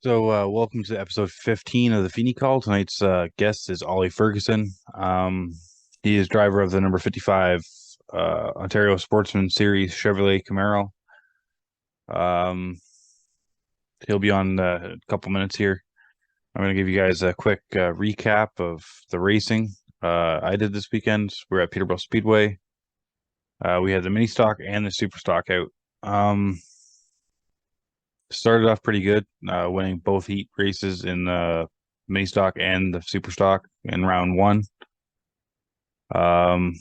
Welcome to episode 15 of the Feeney Call. Tonight's guest is Ollie Ferguson. He is driver of the number 55 Ontario Sportsman Series Chevrolet Camaro. He'll be on a couple minutes here. I'm going to give you guys a quick recap of the racing I did this weekend. We're at Peterborough Speedway. We had the mini stock and the super stock out. Started off pretty good, winning both heat races in the mini stock and the super stock in round one. Round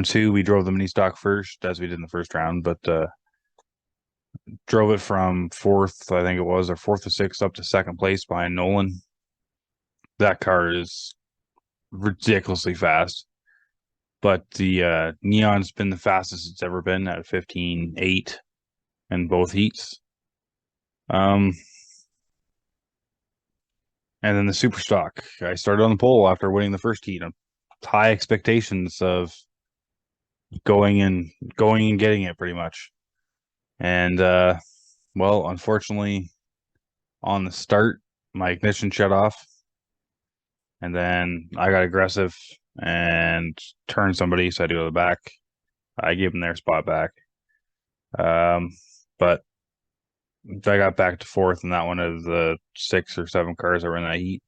two, we drove the mini stock first, as we did in the first round, but drove it from fourth, I think it was, or fourth or sixth up to second place behind Nolan. That car is ridiculously fast, but the Neon's been the fastest it's ever been at 15.8 in both heats. And then the super stock, I started on the pole after winning the first heat. High expectations of going and getting it pretty much. And well, unfortunately, on the start, my ignition shut off, and then I got aggressive and turned somebody, so I had to go to the back. I gave them their spot back. But I got back to fourth in that one of the 6 or 7 cars that were in that heat.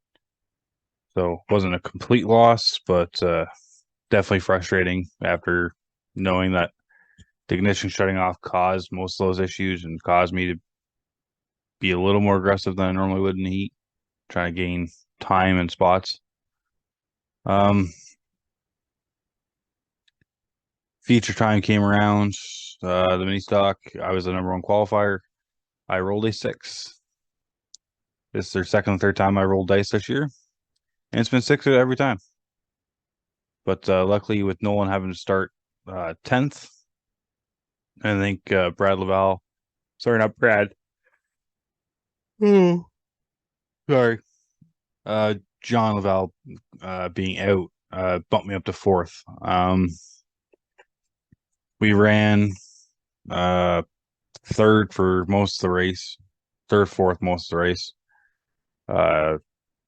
So it wasn't a complete loss, but definitely frustrating after knowing that the ignition shutting off caused most of those issues and caused me to be a little more aggressive than I normally would in the heat, trying to gain time and spots. Feature time came around. The mini stock, I was the number 1 qualifier. I rolled a 6. This is their second and third time I rolled dice this year, and it's been 6 every time. But luckily, with Nolan having to start 10th, I think Brad Laval, sorry, not Brad. Oh, sorry. John Laval being out bumped me up to 4th. We ran third for most of the race, third, fourth most of the race.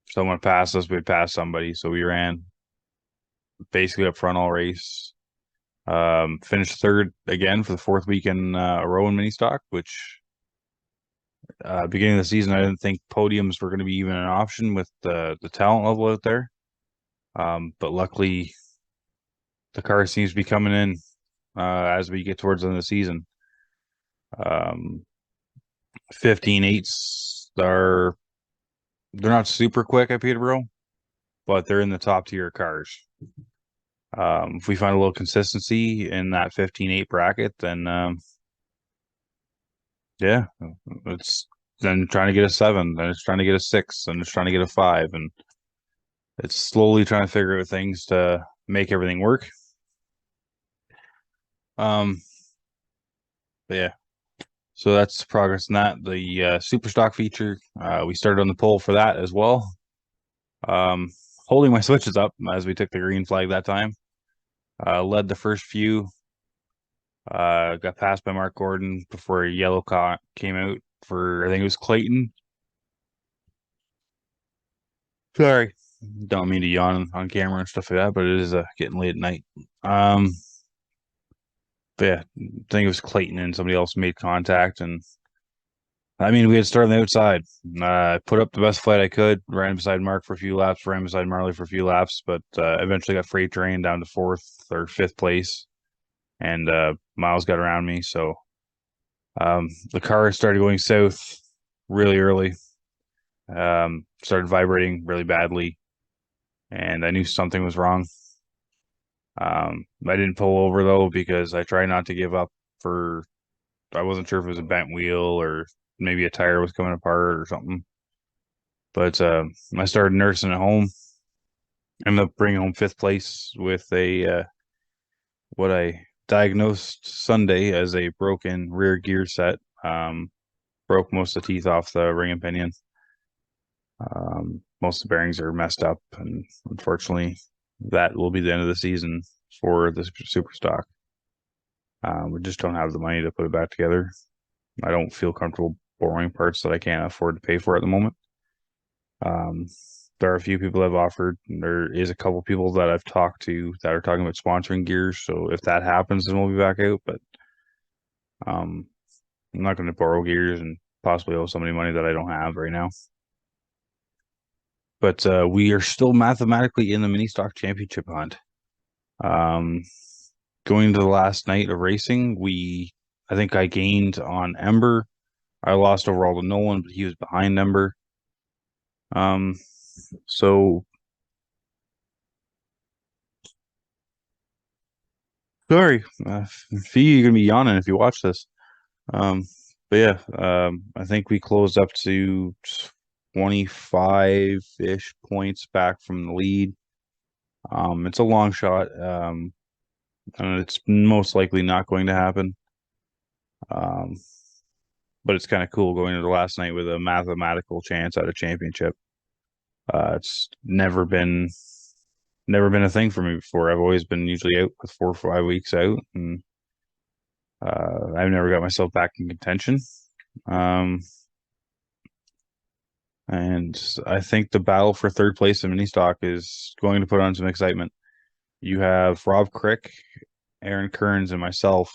Someone passed us, we'd pass somebody, so we ran basically up front all race. Finished third again for the 4th week in a row in mini stock, which beginning of the season I didn't think podiums were going to be even an option with the talent level out there. But luckily the car seems to be coming in as we get towards the end of the season. 15.8s they're not super quick at Peterborough, but they're in the top tier cars. If we find a little consistency in that 15.8 bracket, then yeah, it's then trying to get a 7, then it's trying to get a 6, and it's trying to get a 5, and it's slowly trying to figure out things to make everything work. But yeah, so that's progress in that. The super stock feature, we started on the pole for that as well. Holding my switches up as we took the green flag that time. Led the first few. Got passed by Mark Gordon before a yellow came out for, I think it was Clayton. Sorry, don't mean to yawn on camera and stuff like that, but it is getting late at night. But yeah, I think it was Clayton and somebody else made contact, and I mean, we had started on the outside. Put up the best flight I could, ran beside Mark for a few laps, ran beside Marley for a few laps, but eventually got freight train down to 4th or 5th place, and Miles got around me. So the car started going south really early, started vibrating really badly, and I knew something was wrong. I didn't pull over though because I tried not to give up I wasn't sure if it was a bent wheel or maybe a tire was coming apart or something. But I started nursing at home. Ended up bringing home 5th place with a what I diagnosed Sunday as a broken rear gear set. Broke most of the teeth off the ring and pinion. Most of the bearings are messed up, and unfortunately, that will be the end of the season for the super stock. We just don't have the money to put it back together. I don't feel comfortable borrowing parts that I can't afford to pay for at the moment. Um, there are a few people that have offered. There is a couple people that I've talked to that are talking about sponsoring gears. So if that happens, then we'll be back out. But um, I'm not going to borrow gears and possibly owe somebody money that I don't have right now. But we are still mathematically in the mini stock championship hunt. Um, going to the last night of racing, I think I gained on Ember. I lost overall to Nolan, but he was behind Ember. Um, so sorry, Fee, you're gonna be yawning if you watch this. Um, but yeah, I think we closed up to 25-ish points back from the lead. It's a long shot. And it's most likely not going to happen. Um, but it's kind of cool going into the last night with a mathematical chance at a championship. It's never been a thing for me before. I've always been usually out with 4 or 5 weeks out, and I've never got myself back in contention. Um, and I think the battle for third place in mini stock is going to put on some excitement. You have Rob Crick, Aaron Kearns, and myself.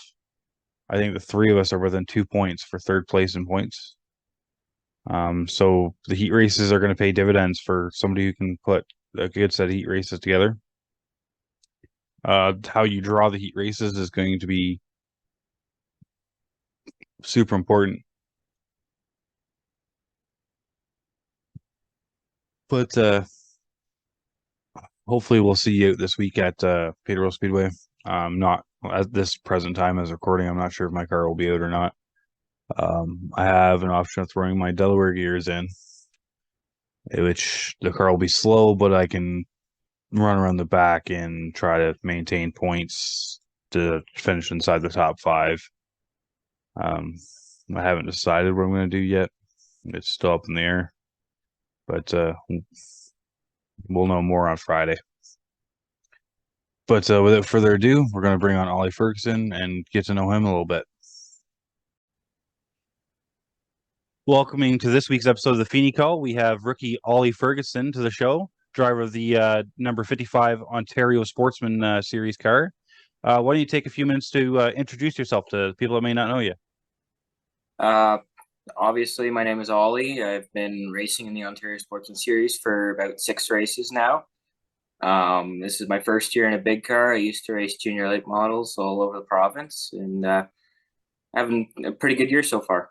I think the three of us are within 2 points for third place in points. So the heat races are going to pay dividends for somebody who can put a good set of heat races together. How you draw the heat races is going to be super important. But hopefully we'll see you out this week at Peterborough Speedway. Not at this present time as recording. I'm not sure if my car will be out or not. I have an option of throwing my Delaware gears in, which the car will be slow, but I can run around the back and try to maintain points to finish inside the top five. I haven't decided what I'm going to do yet. It's still up in the air, but we'll know more on Friday. But without further ado, we're going to bring on Ollie Ferguson and get to know him a little bit. Welcoming to this week's episode of the Feeney Call, we have rookie Ollie Ferguson to the show, driver of the number 55 Ontario Sportsman Series car. Why don't you take a few minutes to introduce yourself to people that may not know you? Obviously, my name is Ollie. I've been racing in the Ontario Sportsman Series for about 6 races now. This is my first year in a big car. I used to race junior late models all over the province, and having a pretty good year so far.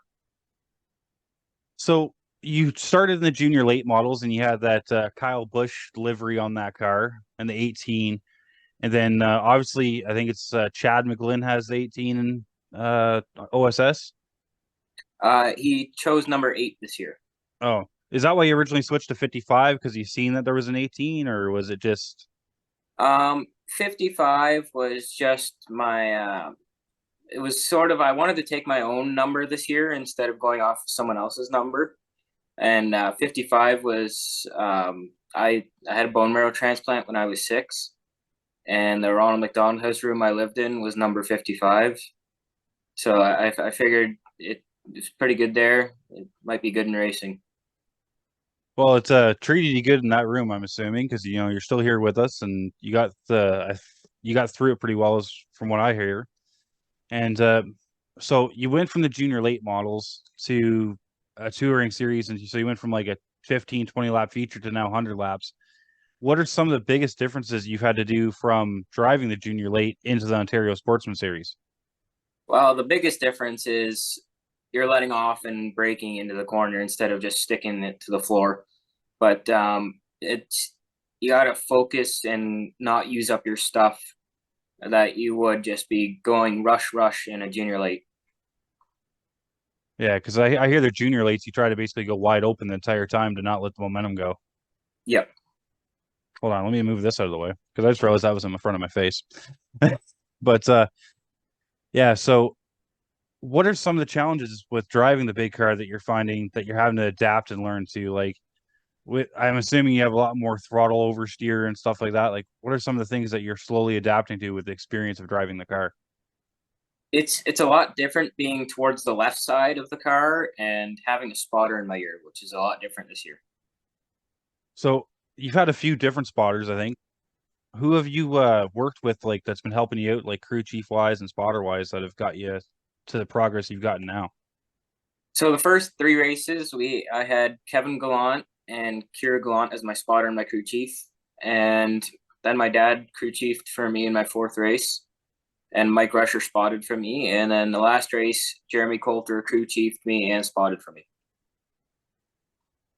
So you started in the junior late models, and you had that Kyle Busch livery on that car and the 18, and then obviously I think it's Chad McGlynn has the 18 in OSS. He chose number 8 this year. Oh, is that why you originally switched to 55? Because you seen that there was an 18, or was it just? 55 was just my. It was sort of I wanted to take my own number this year instead of going off someone else's number. And 55 was I had a bone marrow transplant when I was 6, and the Ronald McDonald House room I lived in was number 55. So I figured it's pretty good there. It might be good in racing. Well, it's treated you good in that room, I'm assuming, because you're still here with us, and you got through it pretty well, as from what I hear. And so you went from the junior late models to a touring series, and so you went from like a 15, 20 lap feature to now 100 laps. What are some of the biggest differences you've had to do from driving the junior late into the Ontario Sportsman Series? Well, the biggest difference is you're letting off and braking into the corner instead of just sticking it to the floor. But it's you got to focus and not use up your stuff that you would just be going rush in a junior late. Yeah, because I hear the junior lates, you try to basically go wide open the entire time to not let the momentum go. Yep. Hold on, let me move this out of the way because I just realized that was in front of my face. But yeah, so what are some of the challenges with driving the big car that you're finding that you're having to adapt and learn to? Like, I'm assuming you have a lot more throttle oversteer and stuff like that. Like, what are some of the things that you're slowly adapting to with the experience of driving the car? It's a lot different being towards the left side of the car and having a spotter in my ear, which is a lot different this year. So you've had a few different spotters, I think. Who have you worked with like that's been helping you out, like crew chief wise and spotter wise, that have got you to the progress you've gotten now? So the first three races, we I had Kevin Gallant and Kira Gallant as my spotter and my crew chief, and then my dad crew chiefed for me in my fourth race, and Mike Rusher spotted for me, and then the last race, Jeremy Coulter crew chiefed me and spotted for me.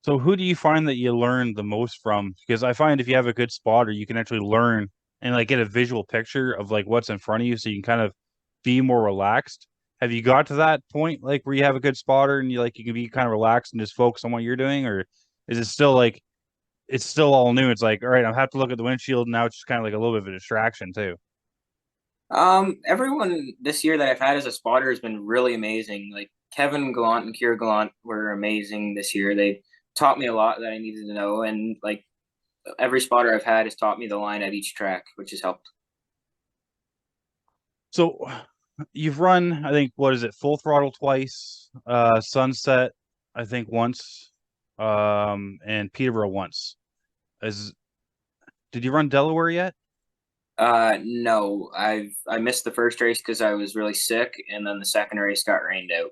So who do you find that you learn the most from? Because I find if you have a good spotter, you can actually learn and like get a visual picture of like what's in front of you, so you can kind of be more relaxed. Have you got to that point like where you have a good spotter and you can be kind of relaxed and just focus on what you're doing, or is it still like it's still all new? It's like, all right, I have to look at the windshield and now it's just kind of like a little bit of a distraction too. Everyone this year that I've had as a spotter has been really amazing. Like Kevin Gallant and Kira Gallant were amazing this year. They taught me a lot that I needed to know, and like every spotter I've had has taught me the line at each track, which has helped. So you've run, I think, what is it, full throttle twice, sunset, I think once, and Peterborough once. Is Did you run Delaware yet? No, I missed the first race because I was really sick, and then the second race got rained out.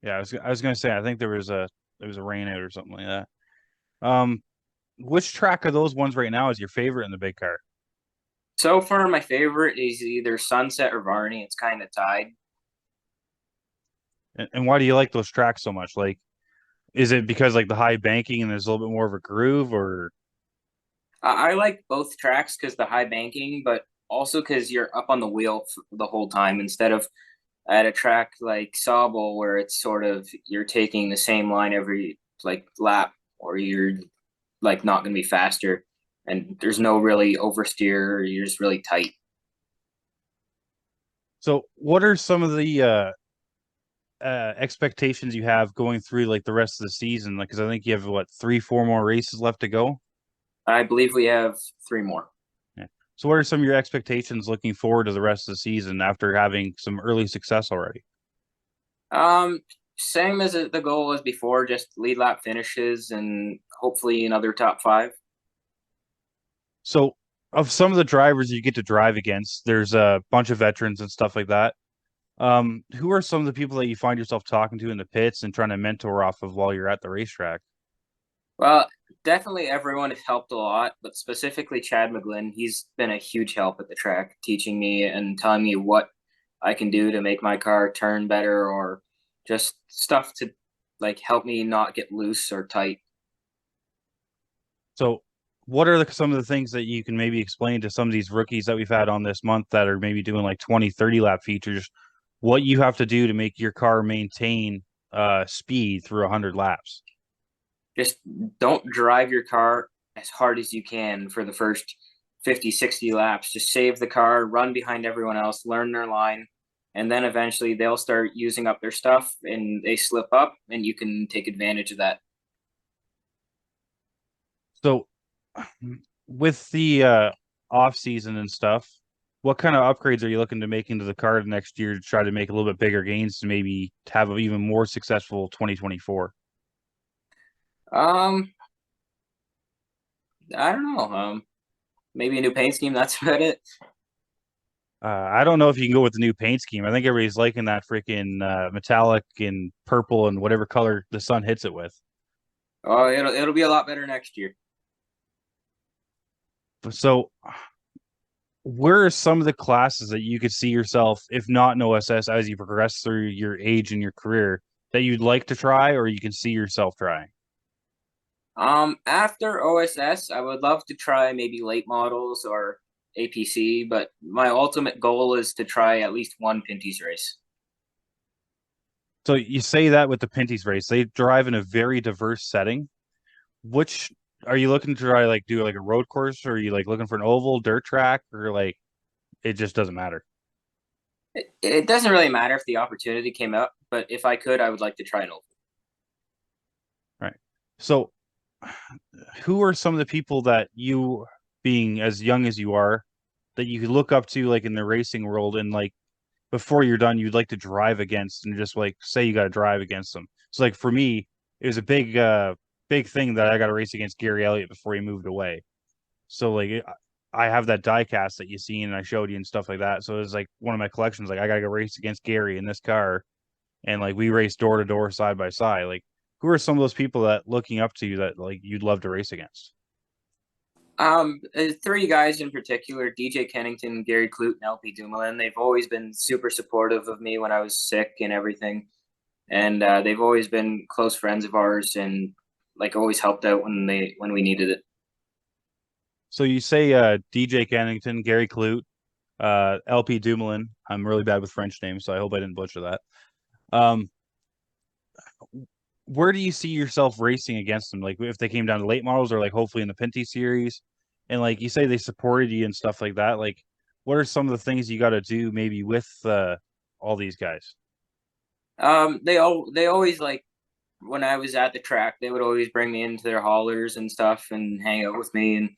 Yeah, I was gonna say I think there was a rain out or something like that. Um, which track of those ones right now is your favorite in the big car? So far, my favorite is either Sunset or Varney. It's kind of tied. And why do you like those tracks so much? Like, is it because like the high banking and there's a little bit more of a groove, or I like both tracks because the high banking, but also because you're up on the wheel the whole time instead of at a track like Sauble where it's sort of you're taking the same line every like lap, or you're like not going to be faster, and there's no really oversteer. Or you're just really tight. so what are some of the expectations you have going through like the rest of the season? Like, because I think you have what, three, four more races left to go. I believe we have three more. Yeah. So, what are some of your expectations looking forward to the rest of the season after having some early success already? Um, Same as the goal as before, just lead lap finishes and hopefully another top five. So, of some of the drivers you get to drive against, there's a bunch of veterans and stuff like that. Who are some of the people that you find yourself talking to in the pits and trying to mentor off of while you're at the racetrack? Well, definitely everyone has helped a lot, but specifically Chad McGlynn, he's been a huge help at the track, teaching me and telling me what I can do to make my car turn better or just stuff to like help me not get loose or tight. So, what are some of the things that you can maybe explain to some of these rookies that we've had on this month that are maybe doing like 20, 30 lap features, what you have to do to make your car maintain speed through 100 laps? Just don't drive your car as hard as you can for the first 50, 60 laps. Just save the car, run behind everyone else, learn their line, and then eventually they'll start using up their stuff and they slip up and you can take advantage of that. So, with the off season and stuff, what kind of upgrades are you looking to make into the car next year to try to make a little bit bigger gains to maybe have an even more successful 2024? Um, I don't know. Maybe a new paint scheme. That's about it. I don't know if you can go with the new paint scheme. I think everybody's liking that freaking metallic and purple and whatever color the sun hits it with. Oh, it'll be a lot better next year. So, where are some of the classes that you could see yourself, if not in OSS, as you progress through your age and your career, that you'd like to try or you can see yourself trying? After OSS, I would love to try maybe late models or APC, but my ultimate goal is to try at least one Pinty's race. So you say that with the Pinty's race, they drive in a very diverse setting. Which are you looking to try, like do like a road course, or are you like looking for an oval, dirt track, or like it just doesn't matter? It doesn't really matter if the opportunity came up, but if I could, I would like to try an oval. Right. So who are some of the people that you, being as young as you are, that you could look up to like in the racing world and like before you're done, you'd like to drive against and just like say you got to drive against them. So like for me, it was a big thing that I got to race against Gary Elliott before he moved away. So like I have that die cast that you seen and I showed you and stuff like that. So it's like one of my collections. Like I gotta go race against Gary in this car, and like we race door to door, side by side. Like who are some of those people that looking up to you that like you'd love to race against? Three guys in particular: DJ Kennington, Gary Clute, and LP Dumoulin. They've always been super supportive of me when I was sick and everything, and they've always been close friends of ours, and like always helped out when we needed it. So you say DJ Kennington, Gary Clute, LP Dumoulin. I'm really bad with French names, so I hope I didn't butcher that. Um, where do you see yourself racing against them? Like if they came down to late models or like hopefully in the Pinty series, and like you say they supported you and stuff like that. Like, what are some of the things you got to do maybe with all these guys? They always like when I was at the track, they would always bring me into their haulers and stuff and hang out with me, and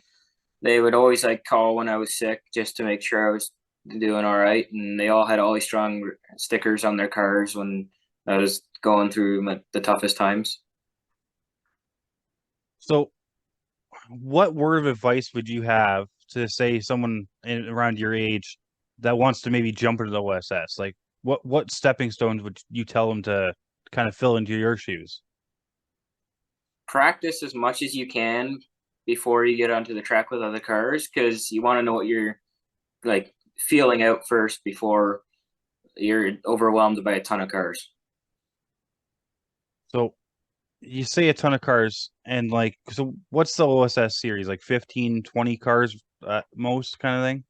they would always like call when I was sick just to make sure I was doing all right. And they all had Ollie Strong stickers on their cars when I was going through the toughest times. So, what word of advice would you have to say someone around your age that wants to maybe jump into the OSS? Like, what stepping stones would you tell them to kind of fill into your shoes? Practice as much as you can before you get onto the track with other cars, because you want to know what you're like feeling out first before you're overwhelmed by a ton of cars. So, you say a ton of cars, and like, so what's the OSS series? Like 15, 20 cars at most kind of thing?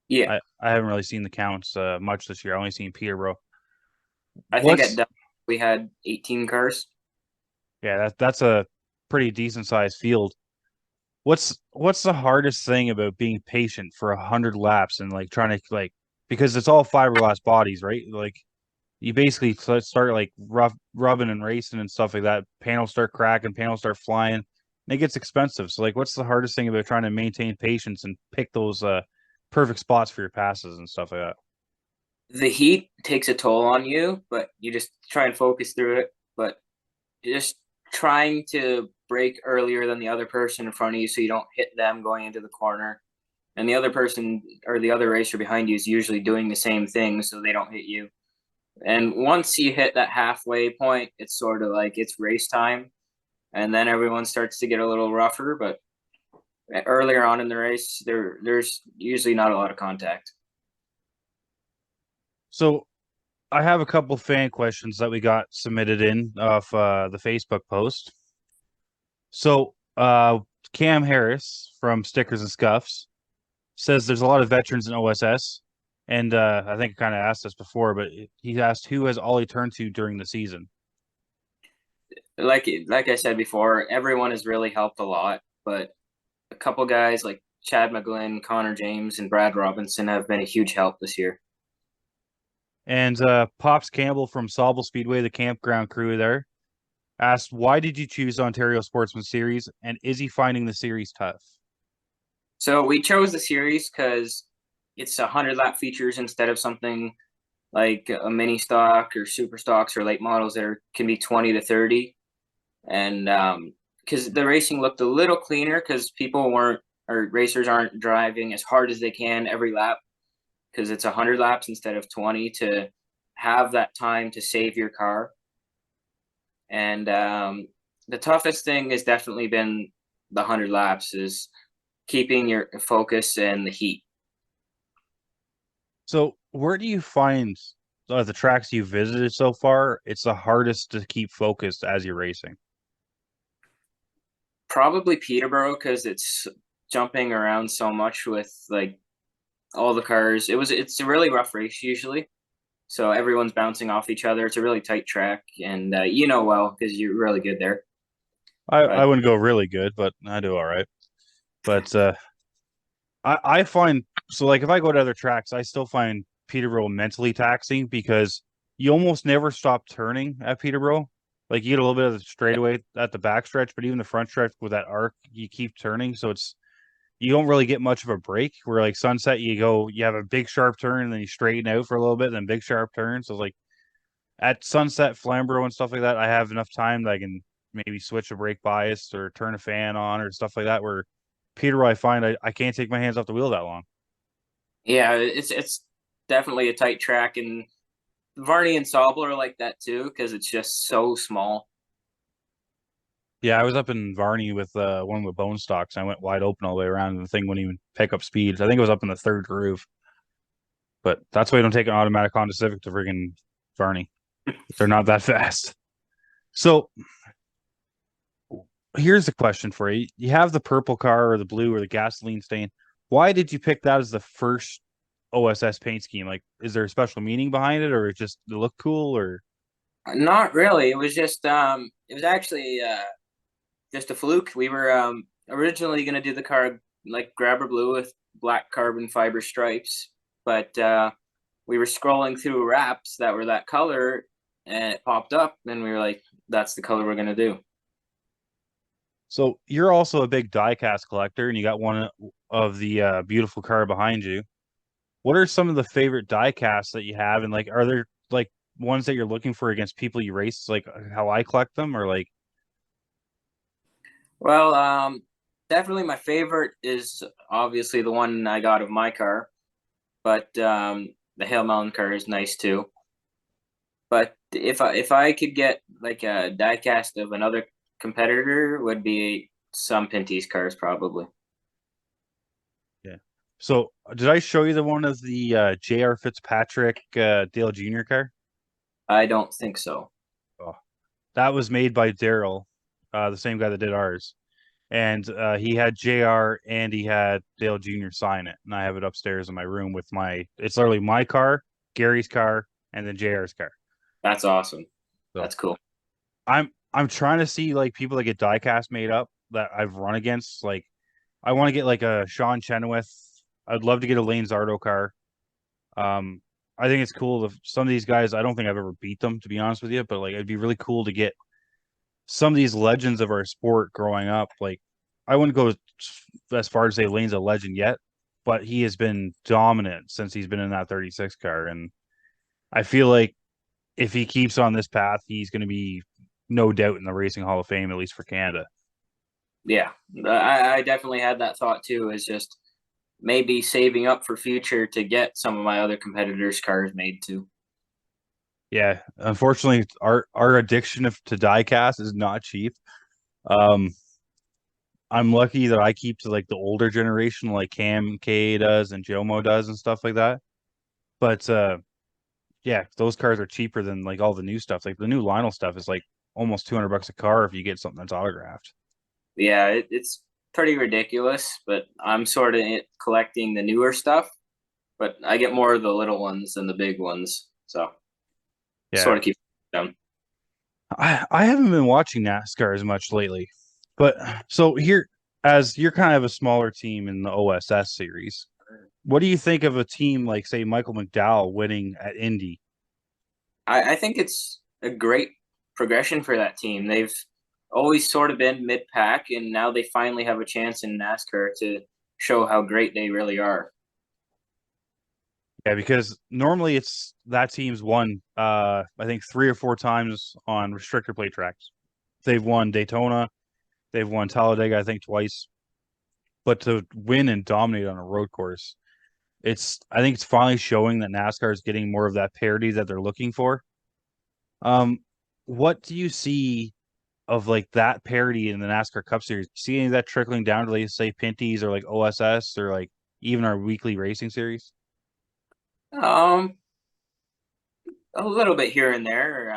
Yeah, I haven't really seen the counts much this year. I only seen Peterborough. I think at What's Dub we had 18 cars. Yeah, that's a pretty decent sized field. What's the hardest thing about being patient for 100 laps and like trying to like because it's all fiberglass bodies, right? Like you basically start like rubbing and racing and stuff like that. Panels start cracking, panels start flying, and it gets expensive. So like, what's the hardest thing about trying to maintain patience and pick those perfect spots for your passes and stuff like that? The heat takes a toll on you, but you just try and focus through it. But just trying to brake earlier than the other person in front of you so you don't hit them going into the corner. And the other person or the other racer behind you is usually doing the same thing so they don't hit you. And once you hit that halfway point, it's sort of like it's race time. And then everyone starts to get a little rougher. But earlier on in the race, there's usually not a lot of contact. So I have a couple fan questions that we got submitted in off the Facebook post. So Cam Harris from Stickers and Scuffs says there's a lot of veterans in OSS, and I think I kind of asked this before, but he asked who has Ollie turned to during the season. Like I said before, everyone has really helped a lot, but a couple guys like Chad McGlynn, Connor James, and Brad Robinson have been a huge help this year. And Pops Campbell from Sauble Speedway, the campground crew there, asked why did you choose Ontario Sportsman Series, and is he finding the series tough? So we chose the series because it's 100 lap features instead of something like a mini stock or super stocks or late models that can be 20 to 30. And because the racing looked a little cleaner because people weren't or racers aren't driving as hard as they can every lap because it's 100 laps instead of 20 to have that time to save your car. And the toughest thing has definitely been the 100 laps is keeping your focus and the heat. So where do you find the tracks you visited so far? It's the hardest to keep focused as you're racing. Probably Peterborough because it's jumping around so much with like all the cars. It's a really rough race usually. So everyone's bouncing off each other. It's a really tight track, and you know well because you're really good there. I But wouldn't go really good, but I do all right. But I find so like if I go to other tracks, I still find Peterborough mentally taxing because you almost never stop turning at Peterborough. Like you get a little bit of the straightaway at the back stretch, but even the front stretch with that arc, you keep turning. So you don't really get much of a break. Where like Sunset, you have a big sharp turn, and then you straighten out for a little bit, and then big sharp turn. So like at Sunset, Flamborough, and stuff like that, I have enough time that I can maybe switch a brake bias or turn a fan on or stuff like that. Where Peter, I find I can't take my hands off the wheel that long. Yeah, it's definitely a tight track, and Varney and Sauble are like that too because it's just so small. Yeah, I was up in Varney with one of the bone stocks. I went wide open all the way around, and the thing wouldn't even pick up speeds. I think it was up in the third groove, but that's why you don't take an automatic Honda Civic to friggin' Varney. They're not that fast. So here's the question for you: you have the purple car or the blue or the gasoline stain. Why did you pick that as the first OSS paint scheme? Like, is there a special meaning behind it, or it just to look cool, or Not really. It was just it was actually just a fluke. We were originally gonna do the car like grabber blue with black carbon fiber stripes, but we were scrolling through wraps that were that color, and it popped up, and we were like, "That's the color we're gonna do." so you're also a big diecast collector, and you got one of the beautiful car behind you. What are some of the favorite die casts that you have? And like, are there like ones that you're looking for against people you race, like how I collect them, or like, Well, definitely my favorite is obviously the one I got of my car, but the Hail Mountain car is nice too. But if I could get like a diecast of another competitor, would be some Pinty's cars probably. yeah. So did I show you the one of the J.R. Fitzpatrick Dale Jr. car? I don't think so. Oh, that was made by Daryl, the same guy that did ours. And he had JR and he had Dale Jr. sign it. And I have it upstairs in my room with it's literally my car, Gary's car, and then JR's car. That's awesome. So That's cool. I'm trying to see like people that get diecast made up that I've run against. Like I want to get like a Sean Chenoweth. I'd love to get a Lane Zardo car. Um, I think it's cool. Some of these guys, I don't think I've ever beat them to be honest with you, but like it'd be really cool to get some of these legends of our sport growing up. Like I wouldn't go as far as say Lane's a legend yet, but he has been dominant since he's been in that 36 car, and I feel like if he keeps on this path, he's going to be no doubt in the Racing Hall of Fame, at least for Canada. Yeah, I definitely had that thought too. Is just maybe saving up for future to get some of my other competitors' cars made too. Yeah, unfortunately, our addiction to diecast is not cheap. Um, I'm lucky that I keep to like the older generation, like Cam K does and Jomo does and stuff like that. But yeah, those cars are cheaper than like all the new stuff. Like the new Lionel stuff is like almost $200 a car if you get something that's autographed. Yeah, it's pretty ridiculous, but I'm sort of collecting the newer stuff, but I get more of the little ones than the big ones. So sort Yeah, of keep them. I haven't been watching NASCAR as much lately, but so here, as you're kind of a smaller team in the OSS series, what do you think of a team like say Michael McDowell winning at Indy? I think it's a great progression for that team. They've always sort of been mid pack, and now they finally have a chance in NASCAR to show how great they really are. Yeah, because normally it's that team's won I think 3 or 4 times on restrictor plate tracks. They've won Daytona, they've won Talladega, I think twice. But to win and dominate on a road course, I think it's finally showing that NASCAR is getting more of that parity that they're looking for. Um, what do you see of like that parity in the NASCAR Cup Series? See any of that trickling down to like say Pinty's or like OSS or like even our weekly racing series? Um, a little bit here and there.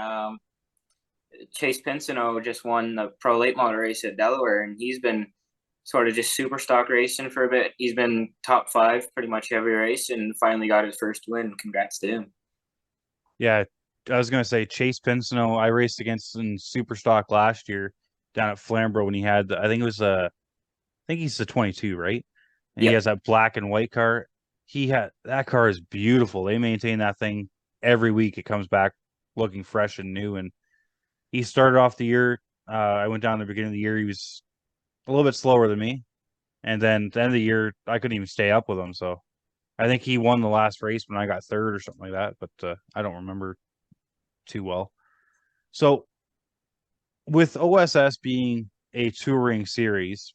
Chase Pinsino just won the pro late model race at Delaware, and he's been sort of just super stock racing for a bit. He's been top five pretty much every race, and finally got his first win. Congrats to him. Yeah, I was gonna say Chase Pinsino. I raced against in Super Stock last year down at Flamborough when he had I think it was I think he's the 22, right? And he Yep. has that black and white car. He had that car is beautiful. They maintain that thing every week. It comes back looking fresh and new. And he started off the year. I went down the beginning of the year. He was a little bit slower than me, And then at the end of the year, I couldn't even stay up with him. So I think he won the last race when I got third or something like that. But I don't remember too well. So with OSS being a touring series,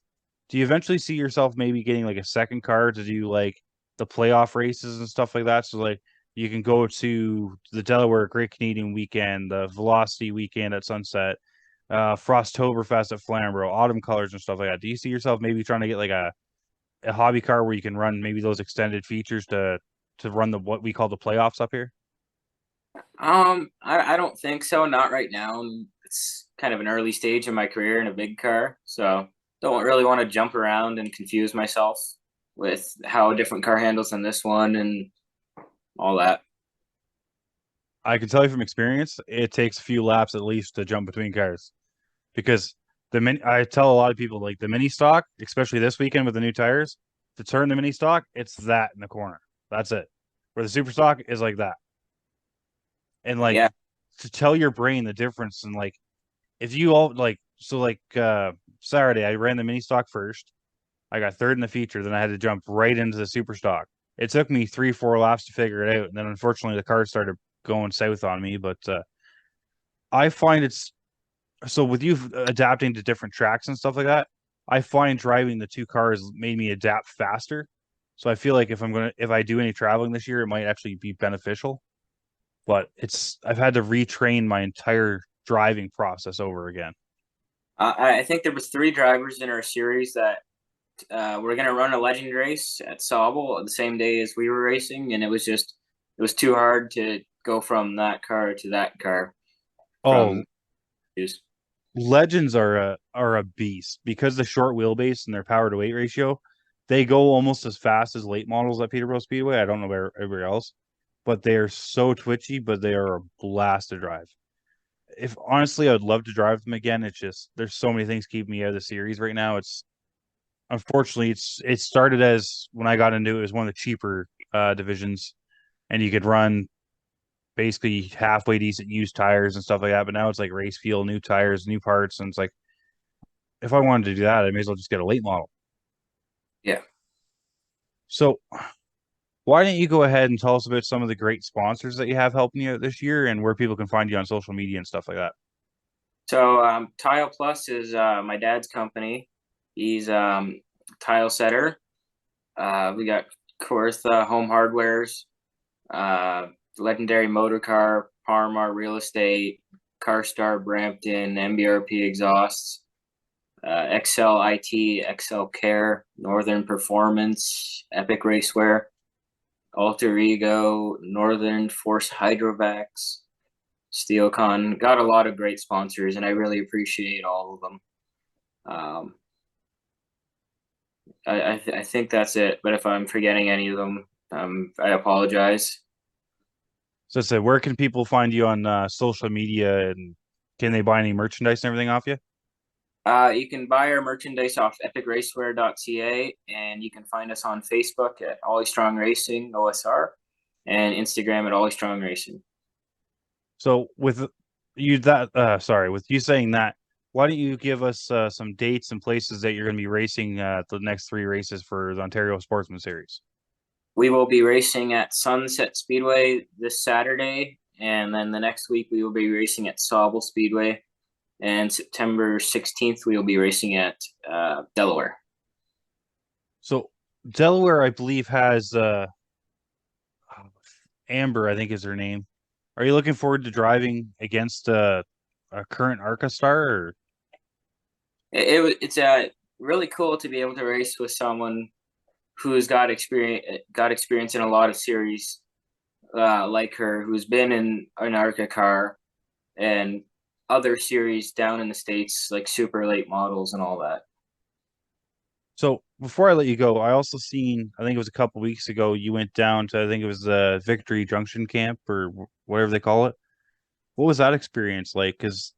do you eventually see yourself maybe getting like a second car to do like the playoff races and stuff like that? So like you can go to the Delaware Great Canadian Weekend, the Velocity Weekend at Sunset, Frosttoberfest at Flamborough, Autumn Colors and stuff like that. Do you see yourself maybe trying to get like a hobby car where you can run maybe those extended features to run the what we call the playoffs up here? I don't think so. Not right now. It's kind of an early stage in my career in a big car, so don't really want to jump around and confuse myself with how a different car handles on this one and all that. I can tell you from experience, it takes a few laps at least to jump between cars because I tell a lot of people like the mini stock, especially this weekend with the new tires, to turn the mini stock, it's that in the corner. That's it. Where the super stock is like that. And like Yeah. to tell your brain the difference and like if you all Saturday I ran the mini stock first. I got third in the feature, then I had to jump right into the super stock. It took me 3, 4 laps to figure it out, and then unfortunately the car started going south on me. But I find it's so with you adapting to different tracks and stuff like that. I find driving the two cars made me adapt faster. So I feel like if I do any traveling this year, it might actually be beneficial. But I've had to retrain my entire driving process over again. I think there was three drivers in our series that were gonna run a legend race at Sauble the same day as we were racing, and it was too hard to go from that car to that car Oh, from just legends are a beast because the short wheelbase and their power to weight ratio, they go almost as fast as late models at Peterborough Speedway. I don't know where everywhere else, but they are so twitchy, but they are a blast to drive. If honestly, I'd love to drive them again. It's just there's so many things keeping me out of the series right now. It's unfortunately it started as when I got into it, it was one of the cheaper divisions, and you could run basically halfway decent used tires and stuff like that. But now it's like race fuel, new tires, new parts, and it's like if I wanted to do that, I may as well just get a late model. yeah. So why don't you go ahead and tell us about some of the great sponsors that you have helping you out this year and where people can find you on social media and stuff like that? So Tile Plus is my dad's company. He's tile setter. We got of course Home Hardwares, uh, Legendary Motor Car, Parmar Real Estate, CarStar Brampton, MBRP Exhausts, Excel IT, Excel Care, Northern Performance, Epic Racewear, Alter Ego, Northern Force Hydrovacs, SteelCon. Got a lot of great sponsors, and I really appreciate all of them. Um, I think that's it. But if I'm forgetting any of them, I apologize. So I said, where can people find you on social media and can they buy any merchandise and everything off you? You can buy our merchandise off epicracewear.ca, and you can find us on Facebook at Ollie Strong Racing OSR, and Instagram at Ollie Strong Racing. So with you saying that, why don't you give us some dates and places that you're going to be racing the next three races for the Ontario Sportsman Series? We will be racing at Sunset Speedway this Saturday, and then the next week we will be racing at Sauble Speedway, and September 16th we will be racing at Delaware. So Delaware, I believe, has Amber, I think is her name. Are you looking forward to driving against a current ARCA star? Or It's really cool to be able to race with someone who's got experience in a lot of series like her, who's been in an ARCA car and other series down in the States, like super late models and all that. so before I let you go, I also seen, I think it was a couple weeks ago, you went down to, I think it was the Victory Junction Camp or whatever they call it. What was that experience like? Because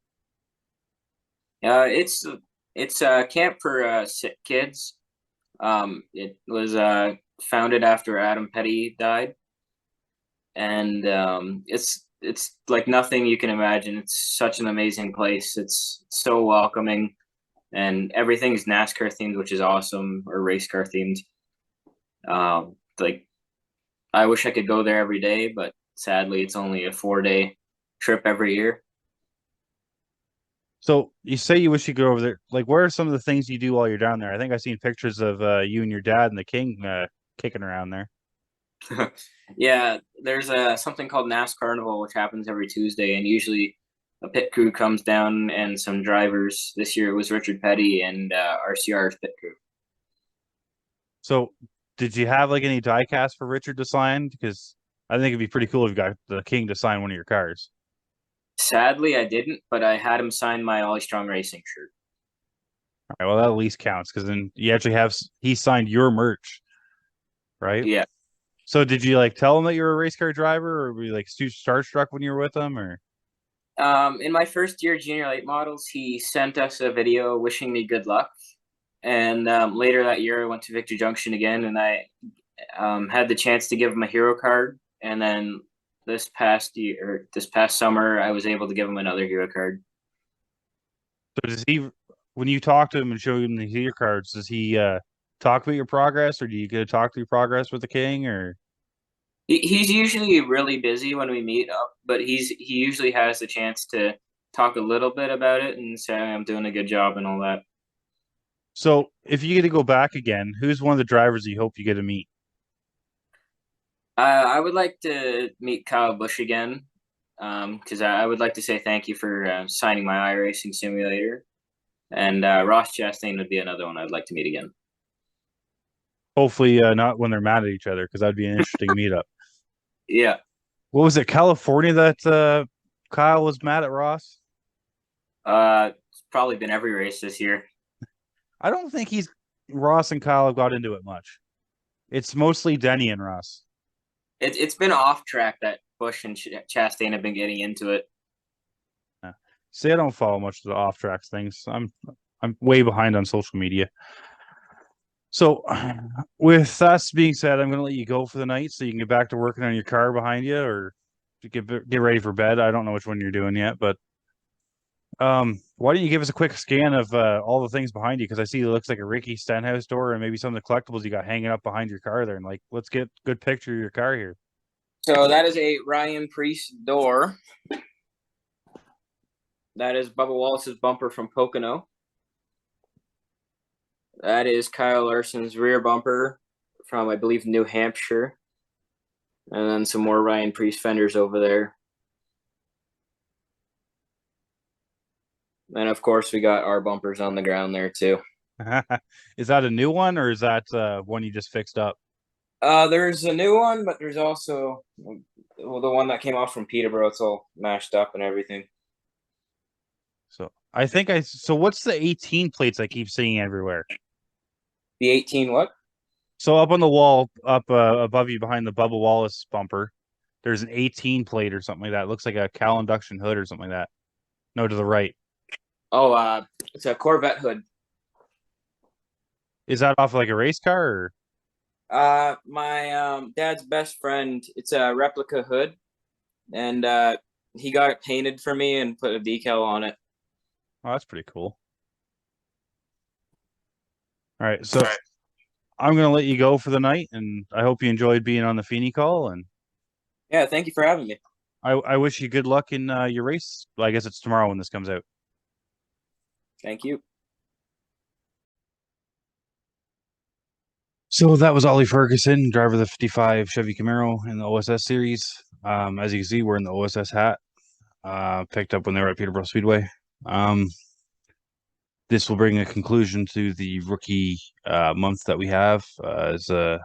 Uh, it's it's a camp for sick kids. It was founded after Adam Petty died, and it's like nothing you can imagine. It's such an amazing place. It's so welcoming. and everything's NASCAR themed, which is awesome, or race car themed. Like I wish I could go there every day, but sadly, it's only a 4 day trip every year. So you say you wish you could go over there. Like, what are some of the things you do while you're down there? I think I've seen pictures of you and your dad and the king kicking around there. Yeah, there's a something called NASCAR Carnival, which happens every Tuesday, and usually a pit crew comes down and some drivers. This year it was Richard Petty and RCR's pit crew. So did you have like any die cast for Richard to sign? Because I think it'd be pretty cool if you got the king to sign one of your cars. Sadly, I didn't, but I had him sign my Ollie Strong Racing shirt. All right, well, that at least counts because then you actually have he signed your merch, right? Yeah. So did you like tell him that you were a race car driver, or were you like starstruck when you were with him, or? In my first year junior late models, he sent us a video wishing me good luck. And later that year, I went to Victory Junction again, and I had the chance to give him a hero card. And then this past summer, I was able to give him another hero card. So does he, when you talk to him and show him the hero cards, does he talk about your progress, or do you get to talk through progress with the king, or? He's usually really busy when we meet up, but he usually has the chance to talk a little bit about it and say I'm doing a good job and all that. So if you get to go back again, who's one of the drivers you hope you get to meet? I would like to meet Kyle Busch again, because I would like to say thank you for signing my iRacing simulator. And Ross Chastain would be another one I'd like to meet again. Hopefully, not when they're mad at each other, because that'd be an interesting meetup. Yeah. What was it, California that Kyle was mad at Ross? It's probably been every race this year. I don't think he's Ross and Kyle have got into it much. It's mostly Denny and Ross. It's been off track that Busch and Chastain have been getting into it. Yeah. See, I don't follow much of the off tracks things. I'm way behind on social media. So, with that being said, I'm going to let you go for the night so you can get back to working on your car behind you, or to get ready for bed. I don't know which one you're doing yet, but why don't you give us a quick scan of all the things behind you? Because I see it looks like a Ricky Stenhouse door and maybe some of the collectibles you got hanging up behind your car there. And like, let's get a good picture of your car here. So that is a Ryan Priest door. That is Bubba Wallace's bumper from Pocono. That is Kyle Larson's rear bumper from, I believe, New Hampshire. And then some more Ryan Priest fenders over there. And of course, we got our bumpers on the ground there too. Is that a new one, or is that one you just fixed up? There's a new one, but there's also the one that came off from Peterborough. It's all mashed up and everything. So I think so what's the 18 plates I keep seeing everywhere? The 18 what? So up on the wall, up above you behind the Bubba Wallace bumper, there's an 18 plate or something like that. It looks like a Cal induction hood or something like that. No, to the right. Oh, it's a Corvette hood. Is that off like a race car, or? My dad's best friend, it's a replica hood, and he got it painted for me and put a decal on it. Oh, that's pretty cool. All right, so I'm gonna let you go for the night, and I hope you enjoyed being on the Feeney call. And yeah, thank you for having me. I wish you good luck in your race. Well, I guess it's tomorrow when this comes out. Thank you. So that was Ollie Ferguson, driver of the 55 Chevy Camaro in the OSS series. As you can see, we're in the OSS hat. Picked up when they were at Peterborough Speedway. This will bring a conclusion to the rookie month that we have. Actually,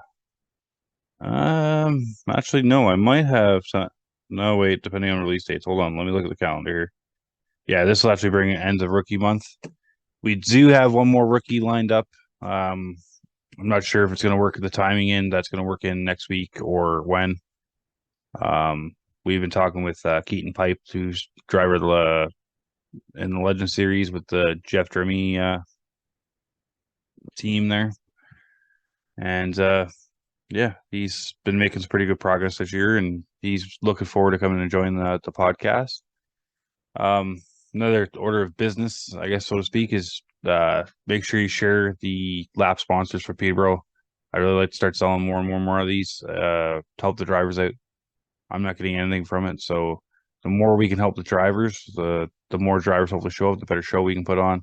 no, I might have some. No, wait, depending on release dates. Hold on, let me look at the calendar here. Yeah, this will actually bring an end of rookie month. We do have one more rookie lined up. I'm not sure if it's going to work at the timing in that's going to work in next week or when. We've been talking with Keaton Pipe, who's driver of the in the Legend Series with the Jeff Drimmy team there, and yeah, he's been making some pretty good progress this year, and he's looking forward to coming and joining the podcast. Another order of business, I guess, so to speak, is make sure you share the lap sponsors for Peterborough. I really like to start selling more of these to help the drivers out. I'm not getting anything from it, so the more we can help the drivers, the more drivers hopefully show up, the better show we can put on.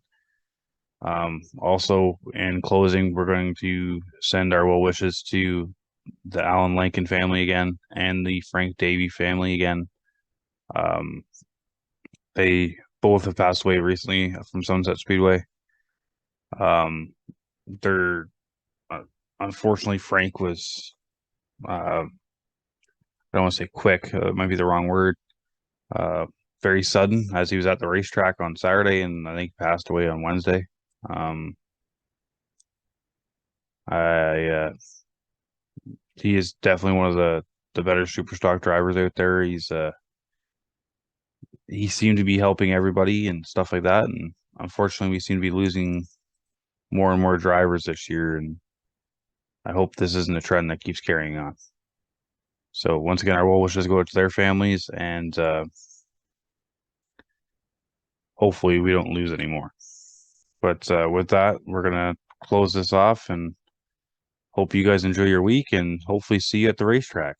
Also, in closing, we're going to send our well wishes to the Alan Lincoln family again and the Frank Davey family again. Um, they both have passed away recently from Sunset Speedway. They're unfortunately Frank was I don't want to say quick, it might be the wrong word. Uh, Very sudden as he was at the racetrack on Saturday, and I think passed away on Wednesday. Um, I He is definitely one of the better super stock drivers out there. He seemed to be helping everybody and stuff like that, and unfortunately, we seem to be losing more and more drivers this year, and I hope this isn't a trend that keeps carrying on. So once again, our well wishes go out to their families, and hopefully we don't lose anymore. But with that, we're gonna close this off and hope you guys enjoy your week and hopefully see you at the racetrack.